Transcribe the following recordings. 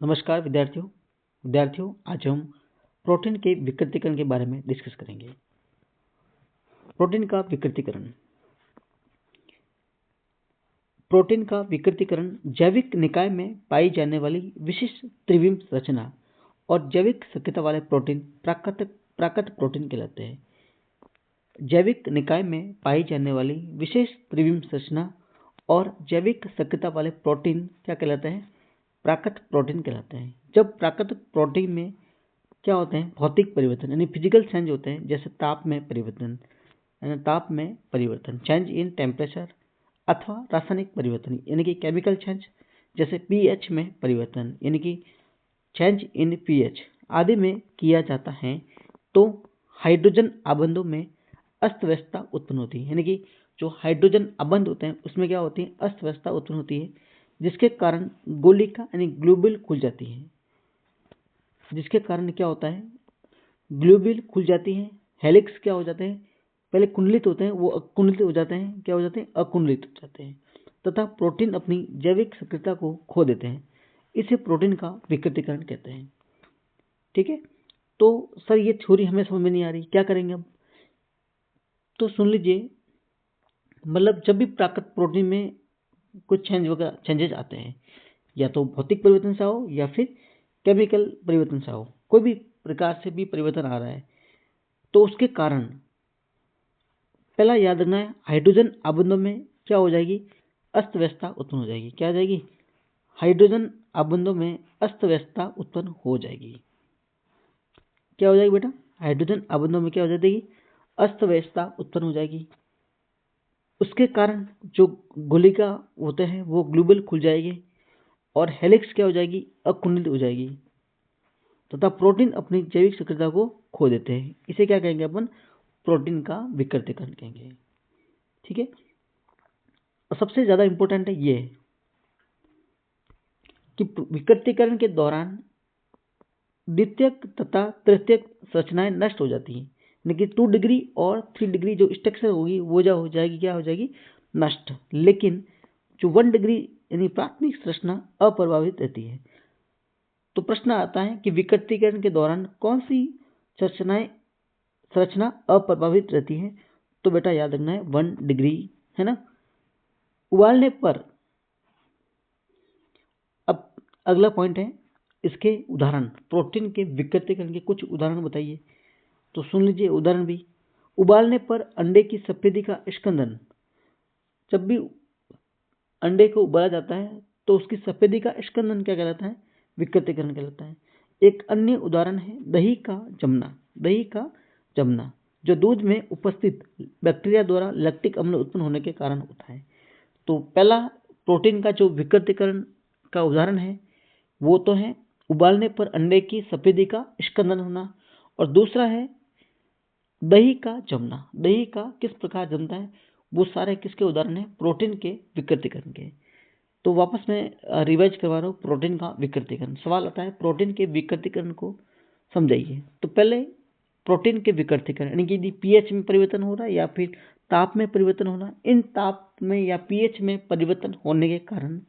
नमस्कार विद्यार्थियों आज हम प्रोटीन के विकृतीकरण के बारे में डिस्कस करेंगे। प्रोटीन का विकृतीकरण जैविक निकाय में पाई जाने वाली विशिष्ट त्रिविम रचना और जैविक सक्रियता वाले प्रोटीन प्राकृत प्रोटीन कहलाते हैं। जैविक निकाय में पाई जाने वाली विशेष त्रिविम रचना और जैविक सक्रियता वाले प्रोटीन क्या कहलाते हैं? प्राकृत प्रोटीन कहलाते हैं। जब प्राकृतिक प्रोटीन में क्या होते हैं? भौतिक परिवर्तन यानी फिजिकल चेंज होते हैं, जैसे ताप में परिवर्तन चेंज इन टेम्परेचर, अथवा रासायनिक परिवर्तन यानी कि केमिकल चेंज, जैसे पीएच में परिवर्तन यानी कि चेंज इन पीएच आदि में किया जाता है, तो हाइड्रोजन आबंधों में अस्त व्यस्तता उत्पन्न होती है। यानी कि जो हाइड्रोजन आबंध होते हैं उसमें क्या होती है? अस्त व्यस्तता उत्पन्न होती है, जिसके कारण गोलिका यानी ग्लोबुल खुल जाती है। जिसके कारण क्या होता है? ग्लोबुल खुल जाती है। हेलिक्स क्या हो जाते हैं? पहले कुंडलित होते हैं, वो अकुंडलित हो जाते हैं। क्या हो जाते हैं? अकुंडलित हो जाते हैं तथा प्रोटीन अपनी जैविक सक्रियता को खो देते हैं। इसे प्रोटीन का विकृतीकरण कहते हैं। ठीक है, तो सर ये थ्योरी हमें समझ में नहीं आ रही, क्या करेंगे अब? तो सुन लीजिए, मतलब जब भी प्राकृतिक प्रोटीन में कुछ चेंजेस आते हैं, या तो भौतिक परिवर्तन से हो या फिर केमिकल परिवर्तन से हो, कोई भी प्रकार से भी परिवर्तन आ रहा है, तो उसके कारण पहला याद रखना है, हाइड्रोजन आबंधों में क्या हो जाएगी? अस्त व्यस्तता उत्पन्न हो जाएगी। क्या हो जाएगी? हाइड्रोजन आबंधों में अस्त व्यस्तता उत्पन्न हो जाएगी। क्या हो जाएगी बेटा? हाइड्रोजन आबंधों में क्या हो जाएगी? अस्त व्यस्तता उत्पन्न हो जाएगी। उसके कारण जो गोलिका होते हैं वो ग्लोबुल खुल जाएगी और हेलिक्स क्या हो जाएगी? अकुंडलित हो जाएगी तथा प्रोटीन अपनी जैविक सक्रियता को खो देते हैं। इसे क्या कहेंगे अपन? प्रोटीन का विकृतीकरण कहेंगे। ठीक है, और सबसे ज्यादा इंपॉर्टेंट है ये कि विकृतीकरण के दौरान द्वितीयक तथा तृतीयक संरचनाएं नष्ट हो जाती हैं। यानी कि 2 डिग्री और 3 डिग्री जो स्ट्रक्चर होगी वो हो जाएगी, क्या हो जाएगी? नष्ट। लेकिन जो 1 डिग्री यानी प्राथमिक संरचना अप्रभावित रहती है। तो प्रश्न आता है कि विकृतीकरण के दौरान कौन सी संरचना अप्रभावित रहती है? तो बेटा याद रखना है 1 डिग्री, है ना। उबालने पर, अब अगला पॉइंट है इसके उदाहरण, प्रोटीन के विकृतीकरण के कुछ उदाहरण बताइए। तो सुन लीजिए उदाहरण भी। उबालने पर अंडे की सफेदी का स्कंदन, जब भी अंडे को उबाला जाता है तो उसकी सफेदी का स्कंदन क्या कहलाता है? विकृतीकरण कहलाता है। एक अन्य उदाहरण है दही का जमना, जो दूध में उपस्थित बैक्टीरिया द्वारा लैक्टिक अम्ल उत्पन्न होने के कारण होता है। तो पहला प्रोटीन का जो विकृतीकरण का उदाहरण है वो तो है उबालने पर अंडे की सफेदी का स्कंदन होना, और दूसरा है दही का जमना। दही का किस प्रकार जमता है? वो सारे किसके उदाहरण है? प्रोटीन के विकृतीकरण के। तो वापस मैं रिवाइज करवा रहा हूँ, प्रोटीन का विकृतीकरण। सवाल आता है प्रोटीन के विकृतीकरण को समझाइए। तो पहले प्रोटीन के विकृतीकरण यानी कि पीएच में परिवर्तन हो रहा है या फिर ताप में परिवर्तन हो रहा है। इन ताप में या पीएच में परिवर्तन होने के कारण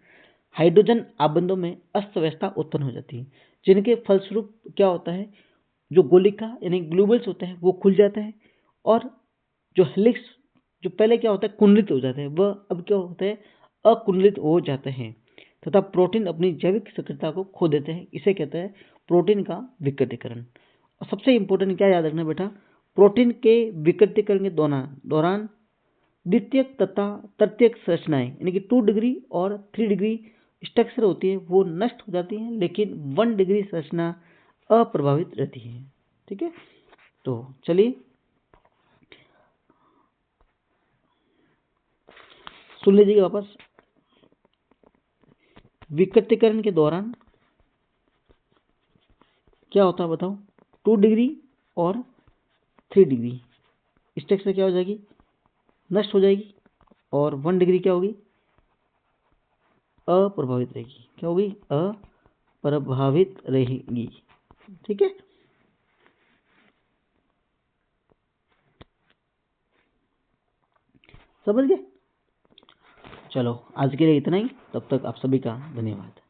हाइड्रोजन आबंधों में अस्त व्यवस्था उत्पन्न हो जाती है, जिनके फलस्वरूप क्या होता है? जो गोलिका यानी ग्लोबुल्स होते हैं वो खुल जाते हैं, और जो हेलिक्स जो पहले क्या होता है? कुंडलित हो जाते हैं, वह अब क्या होते हैं? अकुंडलित हो जाते हैं तथा प्रोटीन अपनी जैविक सक्रियता को खो देते हैं। इसे कहते हैं प्रोटीन का विकृतीकरण। और सबसे इंपॉर्टेंट क्या याद रखना बेटा? प्रोटीन के विकृतीकरण के दौरान द्वितीयक तथा तृतीयक संरचनाएं यानी कि 2 डिग्री और 3 डिग्री स्ट्रक्चर होती है वो नष्ट हो जाती है, लेकिन 1 डिग्री संरचना अप्रभावित रहती है। ठीक है, तो चलिए सुन लीजिए वापस। विकृतीकरण के दौरान क्या होता है बताओ? 2 डिग्री और 3 डिग्री स्ट्रक्चर क्या हो जाएगी? नष्ट हो जाएगी, और 1 डिग्री क्या होगी? अप्रभावित रहेगी। क्या होगी? अप्रभावित रहेगी। ठीक है, समझ गए? चलो आज के लिए इतना ही, तब तक आप सभी का धन्यवाद।